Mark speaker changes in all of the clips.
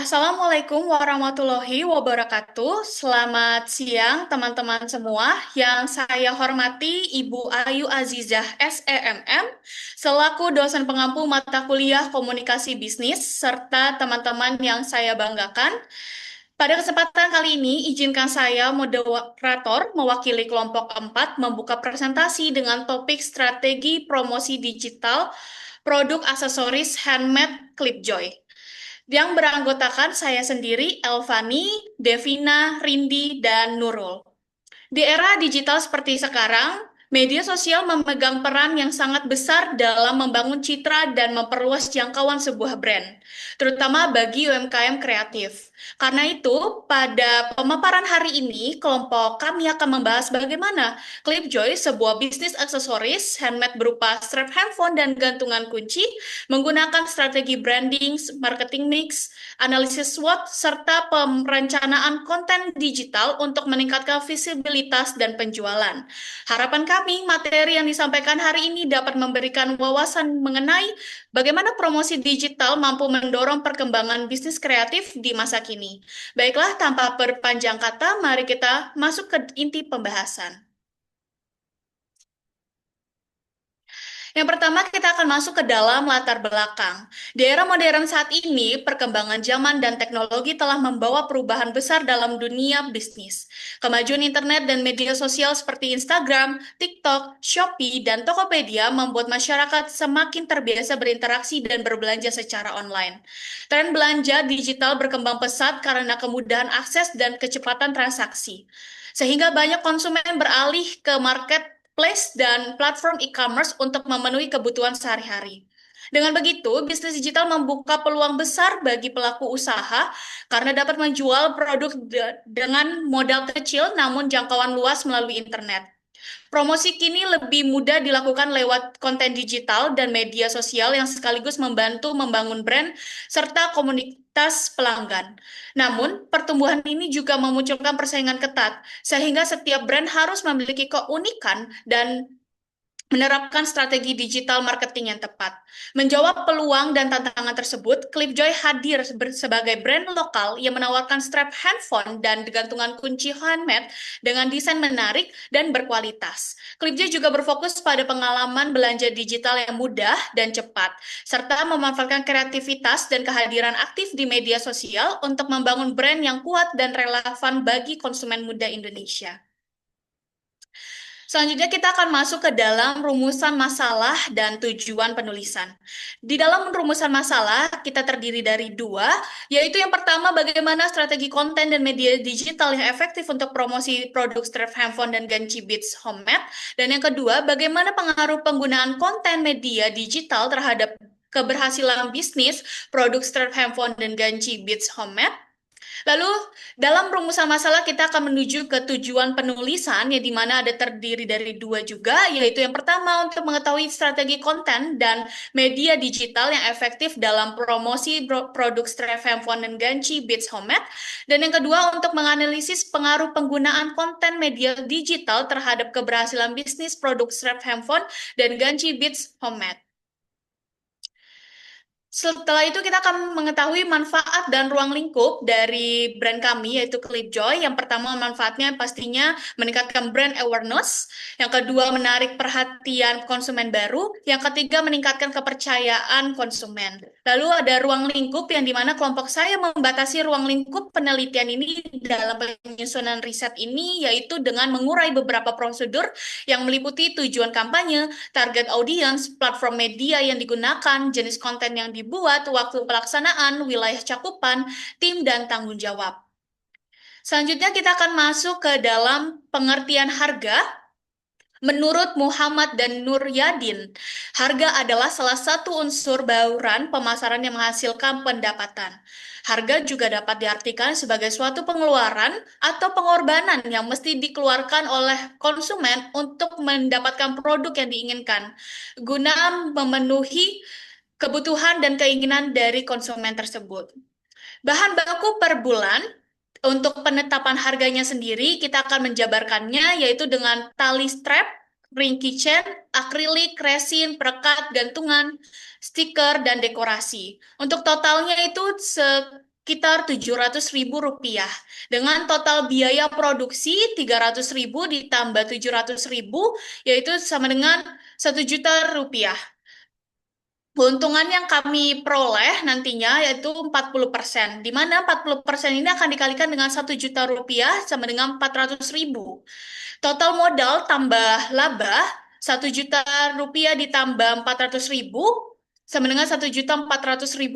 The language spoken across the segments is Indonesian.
Speaker 1: Assalamualaikum warahmatullahi wabarakatuh. Selamat siang teman-teman semua. Yang saya hormati Ibu Ayu Azizah SEMM selaku dosen pengampu mata kuliah Komunikasi Bisnis serta teman-teman yang saya banggakan. Pada kesempatan kali ini, izinkan saya moderator mewakili kelompok 4 membuka presentasi dengan topik strategi promosi digital produk aksesoris handmade Clipjoy yang beranggotakan saya sendiri, Elvani, Devina, Rindi, dan Nurul. Di era digital seperti sekarang, media sosial memegang peran yang sangat besar dalam membangun citra dan memperluas jangkauan sebuah brand, terutama bagi UMKM kreatif. Karena itu, pada pemaparan hari ini, kelompok kami akan membahas bagaimana Clipjoy, sebuah bisnis aksesoris handmade berupa strap handphone dan gantungan kunci, menggunakan strategi branding, marketing mix, analisis SWOT, serta perencanaan konten digital untuk meningkatkan visibilitas dan penjualan. Harapan kami, materi yang disampaikan hari ini dapat memberikan wawasan mengenai bagaimana promosi digital mampu mendorong perkembangan bisnis kreatif di masa kini. Baiklah, tanpa berpanjang kata, mari kita masuk ke inti pembahasan. Yang pertama, kita akan masuk ke dalam latar belakang. Di era modern saat ini, perkembangan zaman dan teknologi telah membawa perubahan besar dalam dunia bisnis. Kemajuan internet dan media sosial seperti Instagram, TikTok, Shopee, dan Tokopedia membuat masyarakat semakin terbiasa berinteraksi dan berbelanja secara online. Tren belanja digital berkembang pesat karena kemudahan akses dan kecepatan transaksi. Sehingga banyak konsumen beralih ke marketplace dan platform e-commerce untuk memenuhi kebutuhan sehari-hari. Dengan begitu, bisnis digital membuka peluang besar bagi pelaku usaha karena dapat menjual produk dengan modal kecil namun jangkauan luas melalui internet. Promosi kini lebih mudah dilakukan lewat konten digital dan media sosial yang sekaligus membantu membangun brand serta komunitas pelanggan. Namun, pertumbuhan ini juga memunculkan persaingan ketat, sehingga setiap brand harus memiliki keunikan dan menerapkan strategi digital marketing yang tepat. Menjawab peluang dan tantangan tersebut, Clipjoy hadir sebagai brand lokal yang menawarkan strap handphone dan gantungan kunci handmade dengan desain menarik dan berkualitas. Clipjoy juga berfokus pada pengalaman belanja digital yang mudah dan cepat, serta memanfaatkan kreativitas dan kehadiran aktif di media sosial untuk membangun brand yang kuat dan relevan bagi konsumen muda Indonesia. Selanjutnya kita akan masuk ke dalam rumusan masalah dan tujuan penulisan. Di dalam rumusan masalah, kita terdiri dari dua, yaitu yang pertama bagaimana strategi konten dan media digital yang efektif untuk promosi produk strap handphone dan Ganchi Beats Homemade, dan yang kedua bagaimana pengaruh penggunaan konten media digital terhadap keberhasilan bisnis produk strap handphone dan Ganchi Beats Homemade. Lalu, dalam rumusan masalah kita akan menuju ke tujuan penulisan, yang dimana ada terdiri dari dua juga, yaitu yang pertama untuk mengetahui strategi konten dan media digital yang efektif dalam promosi produk strap handphone dan Ganchi Beats Homemade, dan yang kedua untuk menganalisis pengaruh penggunaan konten media digital terhadap keberhasilan bisnis produk strap handphone dan Ganchi Beats Homemade. Setelah itu kita akan mengetahui manfaat dan ruang lingkup dari brand kami yaitu Clipjoy. Yang pertama manfaatnya pastinya meningkatkan brand awareness. Yang kedua menarik perhatian konsumen baru. Yang ketiga meningkatkan kepercayaan konsumen. Lalu ada ruang lingkup yang dimana kelompok saya membatasi ruang lingkup penelitian ini dalam penyusunan riset ini yaitu dengan mengurai beberapa prosedur yang meliputi tujuan kampanye, target audience, platform media yang digunakan, jenis konten yang dibuat, waktu pelaksanaan, wilayah cakupan, tim, dan tanggung jawab. Selanjutnya kita akan masuk ke dalam pengertian harga. Menurut Muhammad dan Nur Yadin, harga adalah salah satu unsur bauran pemasaran yang menghasilkan pendapatan. Harga juga dapat diartikan sebagai suatu pengeluaran atau pengorbanan yang mesti dikeluarkan oleh konsumen untuk mendapatkan produk yang diinginkan, guna memenuhi kebutuhan dan keinginan dari konsumen tersebut. Bahan baku per bulan, untuk penetapan harganya sendiri, kita akan menjabarkannya yaitu dengan tali strap, ring keychain, akrilik, resin, perekat, gantungan, stiker, dan dekorasi. Untuk totalnya itu sekitar 700.000 rupiah. Dengan total biaya produksi 300.000 ditambah 700.000, yaitu sama dengan 1 juta rupiah. Keuntungan yang kami peroleh nantinya yaitu 40%, di mana 40% ini akan dikalikan dengan 1 juta rupiah sama dengan 400.000. Total modal tambah laba 1 juta rupiah ditambah 400.000 sama dengan 1.400.000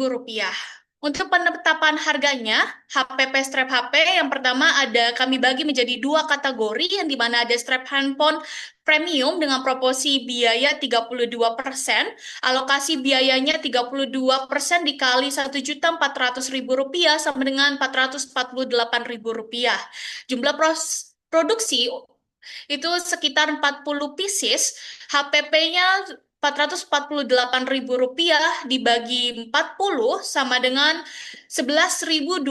Speaker 1: rupiah. Untuk penetapan harganya, HPP strap HP yang pertama ada kami bagi menjadi dua kategori yang dimana ada strap handphone premium dengan proporsi biaya 32%, alokasi biayanya 32% dikali 1.400.000 rupiah sama dengan 448.000 rupiah. Jumlah produksi itu sekitar 40 pieces, HPP-nya 448.000 rupiah dibagi 40 sama dengan 11.200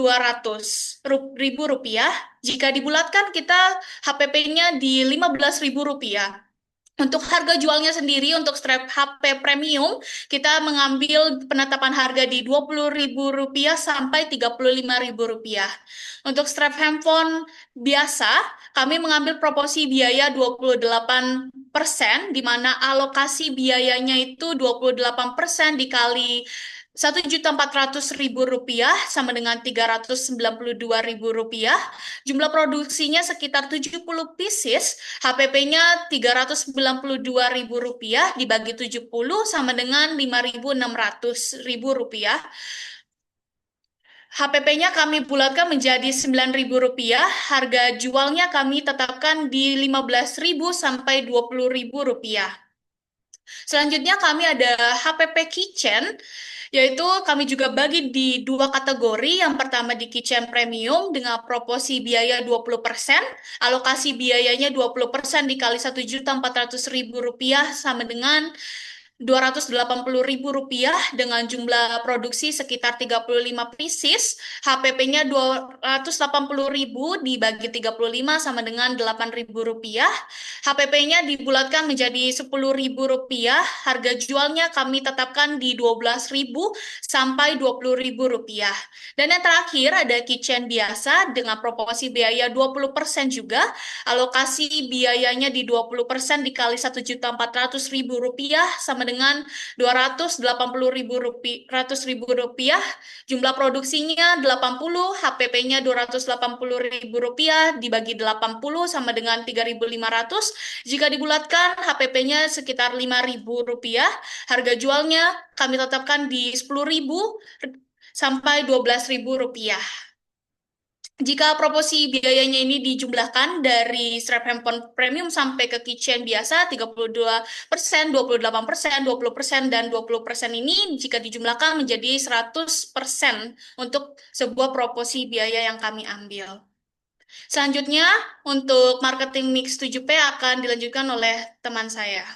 Speaker 1: ribu rupiah. Jika dibulatkan kita HPP-nya di 15.000 rupiah. Untuk harga jualnya sendiri untuk strap HP premium, kita mengambil penetapan harga di 20.000 rupiah sampai 35.000 rupiah. Untuk strap handphone biasa, kami mengambil proporsi biaya 28%, di mana alokasi biayanya itu 28% dikali 1.400.000 rupiah sama dengan 392.000 rupiah. Jumlah produksinya sekitar 70 pieces, HPP-nya 392.000 rupiah dibagi 70 sama dengan 5.600.000 rupiah. HPP-nya kami bulatkan menjadi 9.000 rupiah, harga jualnya kami tetapkan di 15.000 sampai 20.000 rupiah. Selanjutnya kami ada HPP Kitchen, yaitu kami juga bagi di dua kategori. Yang pertama di Kitchen Premium dengan proporsi biaya 20%, alokasi biayanya 20% dikali 1.400.000 rupiah sama dengan 280.000 rupiah dengan jumlah produksi sekitar 35 pieces, HPP-nya 280.000 dibagi 35 sama dengan 8.000 rupiah, HPP-nya dibulatkan menjadi 10.000 rupiah, harga jualnya kami tetapkan di 12.000 sampai 20.000 rupiah. Dan yang terakhir ada kitchen biasa dengan proporsi biaya 20% juga, alokasi biayanya di 20% dikali 1.400.000 rupiah sama dengan 280.000 rupiah. Jumlah produksinya 80, HPP-nya 280.000 rupiah dibagi 80 sama dengan 3.500. Jika dibulatkan, HPP-nya sekitar 5.000 rupiah. Harga jualnya kami tetapkan di 10.000 sampai 12.000 rupiah. Jika proporsi biayanya ini dijumlahkan dari strap handphone premium sampai ke kitchen biasa 32%, 28%, 20%, dan 20% ini jika dijumlahkan menjadi 100% untuk sebuah proporsi biaya yang kami ambil. Selanjutnya, untuk marketing mix 7P akan dilanjutkan oleh teman saya.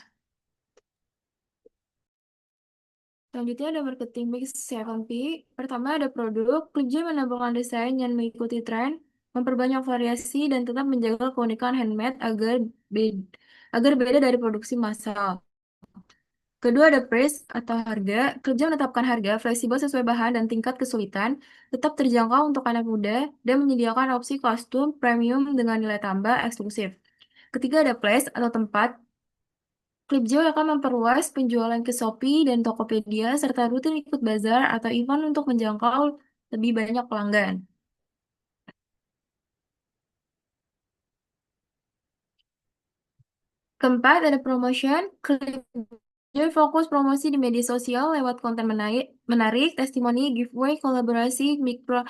Speaker 2: Selanjutnya ada marketing mix 7P. Pertama ada produk, kerja menambahkan desain yang mengikuti tren, memperbanyak variasi, dan tetap menjaga keunikan handmade agar beda dari produksi massal. Kedua ada price atau harga, kerja menetapkan harga fleksibel sesuai bahan dan tingkat kesulitan, tetap terjangkau untuk anak muda, dan menyediakan opsi kostum premium dengan nilai tambah eksklusif. Ketiga ada place atau tempat, Clipjoy akan memperluas penjualan ke Shopee dan Tokopedia serta rutin ikut bazar atau event untuk menjangkau lebih banyak pelanggan. Keempat, ada promotion. Clipjoy fokus promosi di media sosial lewat konten menarik, testimoni, giveaway, kolaborasi, mikro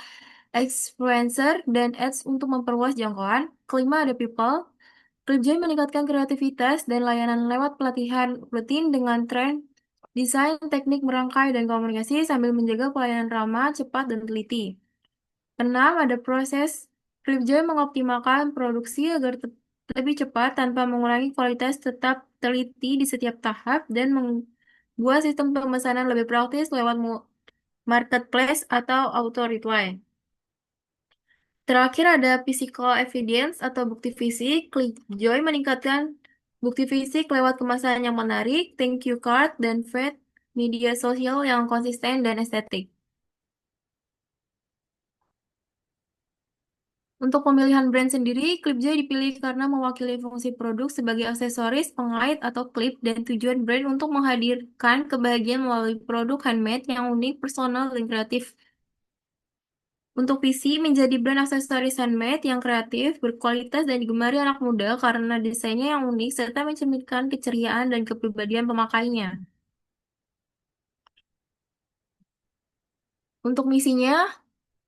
Speaker 2: influencer, dan ads untuk memperluas jangkauan. Kelima, ada people. Clipjoy meningkatkan kreativitas dan layanan lewat pelatihan rutin dengan tren, desain, teknik merangkai, dan komunikasi sambil menjaga pelayanan ramah, cepat, dan teliti. Enam, ada proses. Clipjoy mengoptimalkan produksi agar lebih cepat tanpa mengurangi kualitas, tetap teliti di setiap tahap, dan membuat sistem pemesanan lebih praktis lewat marketplace atau auto reply. Terakhir ada physical evidence atau bukti fisik. ClickJoy meningkatkan bukti fisik lewat kemasan yang menarik, thank you card, dan feed media sosial yang konsisten dan estetik. Untuk pemilihan brand sendiri, klip Joy dipilih karena mewakili fungsi produk sebagai aksesoris, pengait, atau klip, dan tujuan brand untuk menghadirkan kebahagiaan melalui produk handmade yang unik, personal, dan kreatif. Untuk visi, menjadi brand aksesoris handmade yang kreatif, berkualitas, dan digemari anak muda karena desainnya yang unik serta mencerminkan keceriaan dan kepribadian pemakainya. Untuk misinya,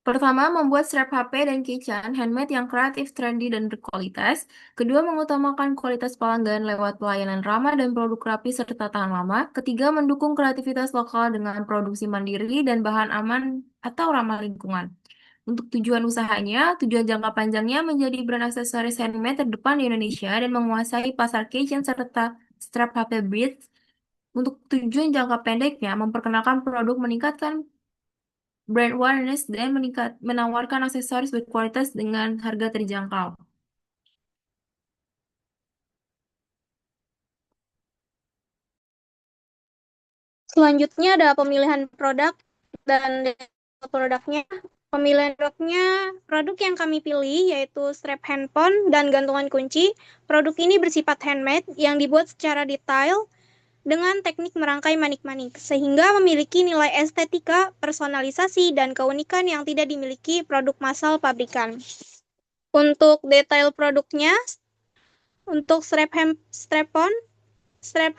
Speaker 2: pertama, membuat strap HP dan keychain handmade yang kreatif, trendy, dan berkualitas. Kedua, mengutamakan kualitas pelanggan lewat pelayanan ramah dan produk rapi serta tahan lama. Ketiga, mendukung kreativitas lokal dengan produksi mandiri dan bahan aman atau ramah lingkungan. Untuk tujuan usahanya, tujuan jangka panjangnya menjadi brand aksesoris handmade terdepan di Indonesia dan menguasai pasar keychain serta strap HP Beats. Untuk tujuan jangka pendeknya, memperkenalkan produk, meningkatkan brand awareness, dan menawarkan aksesoris berkualitas dengan harga terjangkau.
Speaker 3: Selanjutnya ada pemilihan produk dan produknya. Pemilihan produk yang kami pilih yaitu strap handphone dan gantungan kunci. Produk ini bersifat handmade yang dibuat secara detail dengan teknik merangkai manik-manik, sehingga memiliki nilai estetika, personalisasi, dan keunikan yang tidak dimiliki produk massal pabrikan. Untuk detail produknya, untuk strap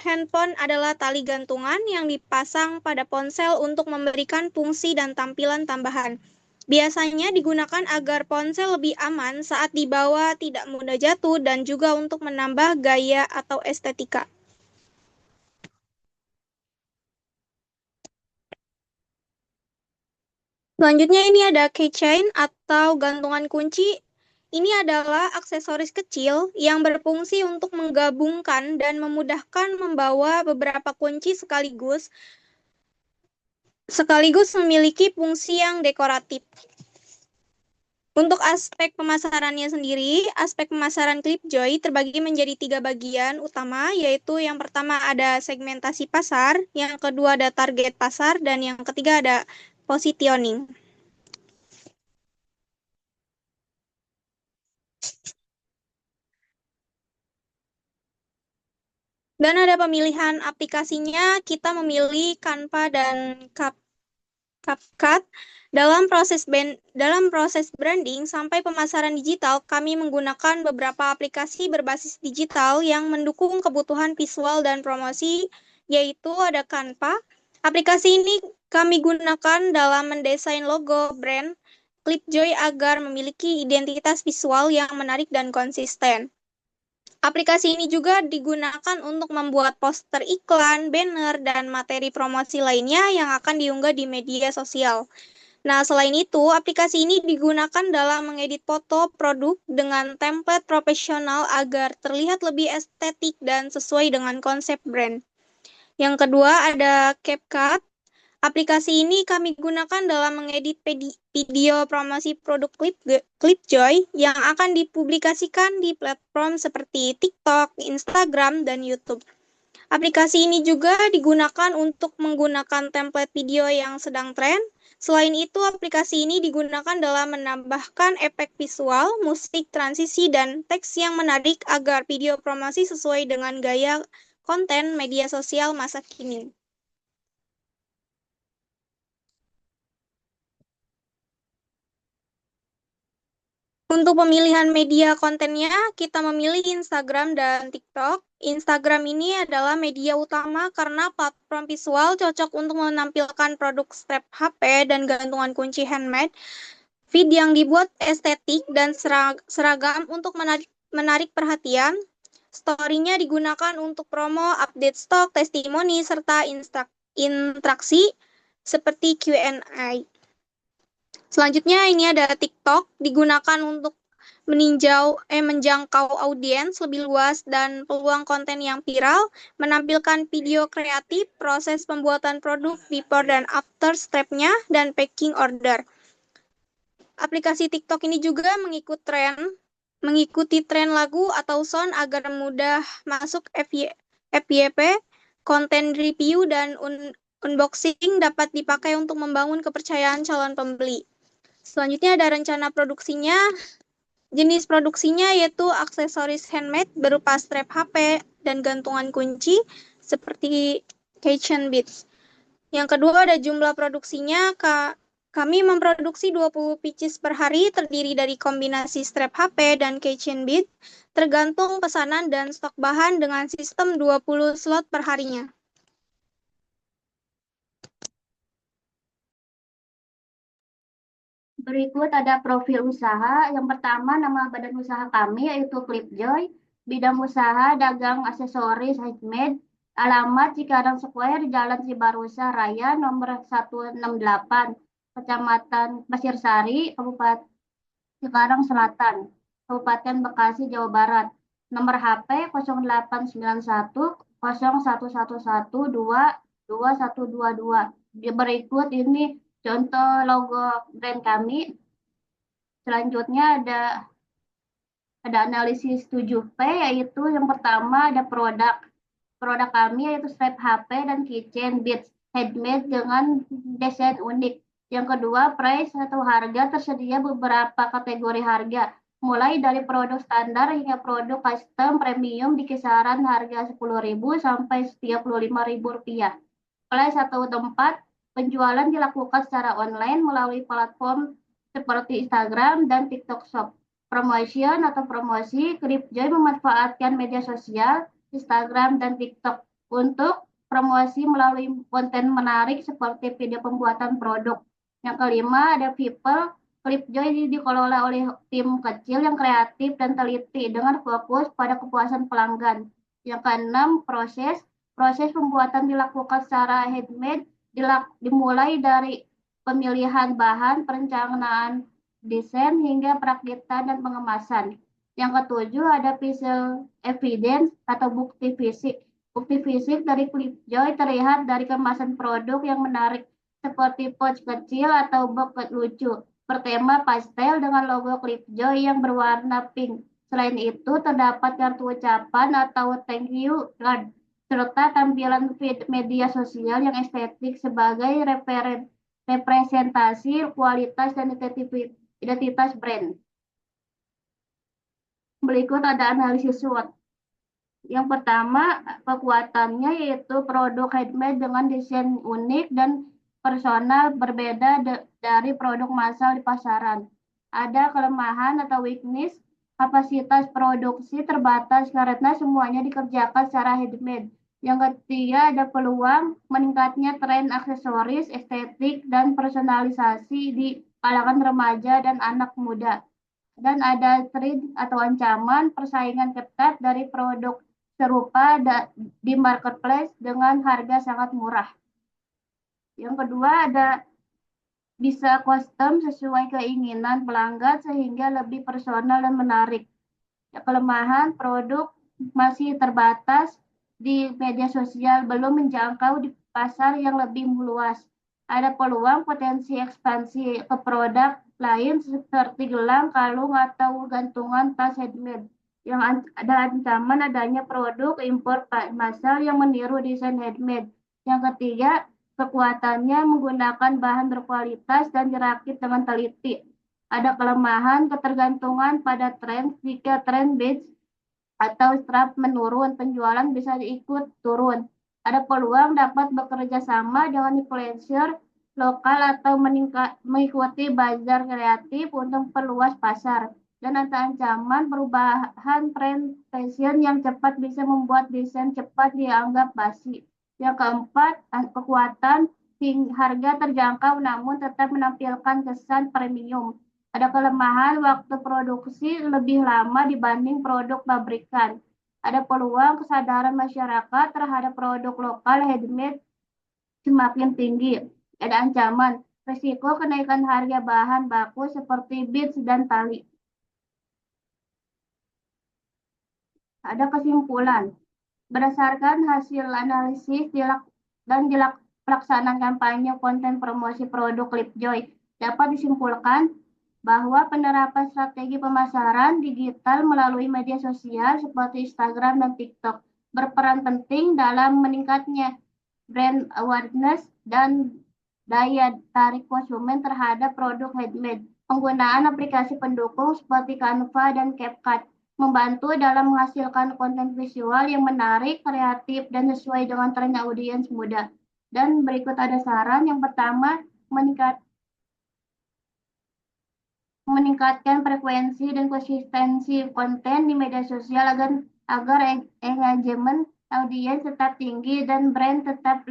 Speaker 3: handphone adalah tali gantungan yang dipasang pada ponsel untuk memberikan fungsi dan tampilan tambahan. Biasanya digunakan agar ponsel lebih aman saat dibawa, tidak mudah jatuh, dan juga untuk menambah gaya atau estetika. Selanjutnya ini ada keychain atau gantungan kunci. Ini adalah aksesoris kecil yang berfungsi untuk menggabungkan dan memudahkan membawa beberapa kunci sekaligus memiliki fungsi yang dekoratif. Untuk aspek pemasarannya sendiri, aspek pemasaran Clip Joy terbagi menjadi 3 bagian utama, yaitu yang pertama ada segmentasi pasar, yang kedua ada target pasar, dan yang ketiga ada positioning. Dan ada pemilihan aplikasinya, kita memilih Canva dan CapCut. Dalam proses branding sampai pemasaran digital, kami menggunakan beberapa aplikasi berbasis digital yang mendukung kebutuhan visual dan promosi, yaitu ada Canva. Aplikasi ini kami gunakan dalam mendesain logo brand Clipjoy agar memiliki identitas visual yang menarik dan konsisten. Aplikasi ini juga digunakan untuk membuat poster iklan, banner, dan materi promosi lainnya yang akan diunggah di media sosial. Nah, selain itu, aplikasi ini digunakan dalam mengedit foto produk dengan template profesional agar terlihat lebih estetik dan sesuai dengan konsep brand. Yang kedua ada CapCut. Aplikasi ini kami gunakan dalam mengedit video promosi produk Clipjoy yang akan dipublikasikan di platform seperti TikTok, Instagram, dan YouTube. Aplikasi ini juga digunakan untuk menggunakan template video yang sedang tren. Selain itu, aplikasi ini digunakan dalam menambahkan efek visual, musik, transisi, dan teks yang menarik agar video promosi sesuai dengan gaya konten media sosial masa kini. Untuk pemilihan media kontennya, kita memilih Instagram dan TikTok. Instagram ini adalah media utama karena platform visual cocok untuk menampilkan produk strap HP dan gantungan kunci handmade. Feed yang dibuat estetik dan seragam untuk menarik perhatian. Story-nya digunakan untuk promo, update stok, testimoni, serta interaksi seperti Q&A. Selanjutnya ini ada TikTok, digunakan untuk menjangkau audiens lebih luas dan peluang konten yang viral, menampilkan video kreatif, proses pembuatan produk before dan after step-nya, dan packing order. Aplikasi TikTok ini juga mengikuti tren lagu atau sound agar mudah masuk FYP, konten review dan unboxing dapat dipakai untuk membangun kepercayaan calon pembeli. Selanjutnya ada rencana produksinya. Jenis produksinya yaitu aksesoris handmade berupa strap HP dan gantungan kunci seperti keychain beads. Yang kedua ada jumlah produksinya. Kami memproduksi 20 pieces per hari terdiri dari kombinasi strap HP dan keychain bead tergantung pesanan dan stok bahan dengan sistem 20 slot per harinya.
Speaker 4: Berikut ada profil usaha. Yang pertama, nama badan usaha kami yaitu Clipjoy. Bidang usaha dagang aksesoris handmade. Alamat Cikarang Square, Jalan Cibarusah Raya, nomor 168, Kecamatan Pasir Sari, Kabupaten Cikarang Selatan, Kabupaten Bekasi, Jawa Barat. Nomor HP 0891 0111 2122. Berikut ini contoh logo brand kami. Selanjutnya ada analisis 7P, yaitu yang pertama ada produk. Produk kami yaitu strap HP dan keychain beads handmade dengan desain unik. Yang kedua, price atau harga. Tersedia beberapa kategori harga, mulai dari produk standar hingga produk custom premium di kisaran harga 10.000 sampai 35.000 rupiah. Price atau tempat penjualan dilakukan secara online melalui platform seperti Instagram dan TikTok Shop. Promotion atau promosi, Clipjoy memanfaatkan media sosial, Instagram dan TikTok untuk promosi melalui konten menarik seperti video pembuatan produk. Yang kelima ada people. Clipjoy dikelola oleh tim kecil yang kreatif dan teliti dengan fokus pada kepuasan pelanggan. Yang keenam, proses. Proses pembuatan dilakukan secara handmade, dimulai dari pemilihan bahan, perencanaan desain hingga perakitan dan pengemasan. Yang ketujuh ada visual evidence atau bukti fisik. Bukti fisik dari Clipjoy terlihat dari kemasan produk yang menarik seperti pouch kecil atau box lucu bertema pastel dengan logo Clipjoy yang berwarna pink. Selain itu terdapat kartu ucapan atau thank you card serta tampilan feed media sosial yang estetik sebagai representasi kualitas dan identitas brand. Berikut ada analisis SWOT. Yang pertama, kekuatannya yaitu produk handmade dengan desain unik dan personal berbeda dari produk massal di pasaran. Ada kelemahan atau weakness, kapasitas produksi terbatas karena semuanya dikerjakan secara handmade. Yang ketiga ada peluang meningkatnya tren aksesoris, estetik, dan personalisasi di kalangan remaja dan anak muda. Dan ada threat atau ancaman persaingan ketat dari produk serupa di marketplace dengan harga sangat murah. Yang kedua ada bisa custom sesuai keinginan pelanggan sehingga lebih personal dan menarik. Kelemahan produk masih terbatas di media sosial, belum menjangkau di pasar yang lebih luas. Ada peluang potensi ekspansi ke produk lain seperti gelang, kalung, atau gantungan tas handmade. Yang ada ancaman adanya produk impor massal yang meniru desain handmade. Yang ketiga, kekuatannya menggunakan bahan berkualitas dan dirakit dengan teliti. Ada kelemahan ketergantungan pada tren. Jika tren beads atau strap menurun, penjualan bisa ikut turun. Ada peluang dapat bekerja sama dengan influencer lokal atau mengikuti bazar kreatif untuk perluas pasar. Dan ada ancaman perubahan tren fashion yang cepat bisa membuat desain cepat dianggap basi. Yang keempat, kekuatan harga terjangkau namun tetap menampilkan kesan premium. Ada kelemahan waktu produksi lebih lama dibanding produk pabrikan. Ada peluang kesadaran masyarakat terhadap produk lokal handmade semakin tinggi. Ada ancaman risiko kenaikan harga bahan baku seperti beads dan tali. Ada kesimpulan. Berdasarkan hasil analisis pelaksanaan kampanye konten promosi produk Clipjoy, dapat disimpulkan bahwa penerapan strategi pemasaran digital melalui media sosial seperti Instagram dan TikTok berperan penting dalam meningkatnya brand awareness dan daya tarik konsumen terhadap produk handmade. Penggunaan aplikasi pendukung seperti Canva dan CapCut membantu dalam menghasilkan konten visual yang menarik, kreatif, dan sesuai dengan tren audiens muda. Dan berikut ada saran. Yang pertama, meningkatkan frekuensi dan konsistensi konten di media sosial agar engagement audiens tetap tinggi dan brand tetap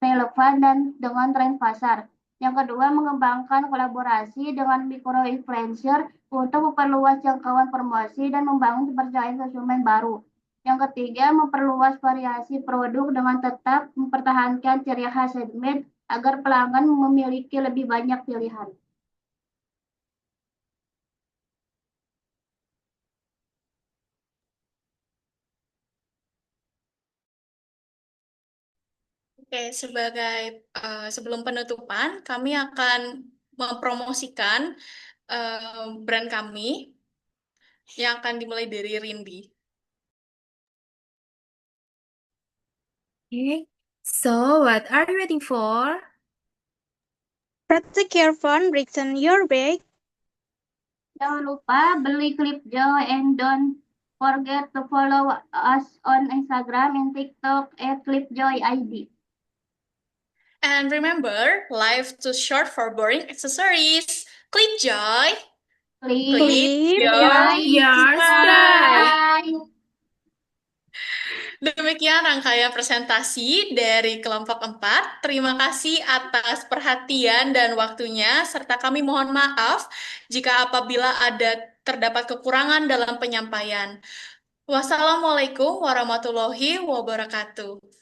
Speaker 4: relevan dan dengan tren pasar. Yang kedua, mengembangkan kolaborasi dengan micro-influencer untuk memperluas jangkauan promosi dan membangun kepercayaan konsumen baru. Yang ketiga, memperluas variasi produk dengan tetap mempertahankan ciri khas handmade agar pelanggan memiliki lebih banyak pilihan.
Speaker 1: Oke, sebelum penutupan, kami akan mempromosikan brand kami yang akan dimulai dari Rindi.
Speaker 2: Okay. So, what are you waiting for?
Speaker 3: Press the care phone, brighten your bag.
Speaker 4: Jangan lupa beli Clipjoy and don't forget to follow us on Instagram and TikTok @ClipJoyID.
Speaker 1: And remember, life too short for boring accessories. Clip joy. Clip
Speaker 3: Clip
Speaker 1: your
Speaker 2: your
Speaker 1: style. Demikian rangkaian presentasi dari kelompok 4. Terima kasih atas perhatian dan waktunya, serta kami mohon maaf jika apabila terdapat kekurangan dalam penyampaian. Wassalamualaikum warahmatullahi wabarakatuh.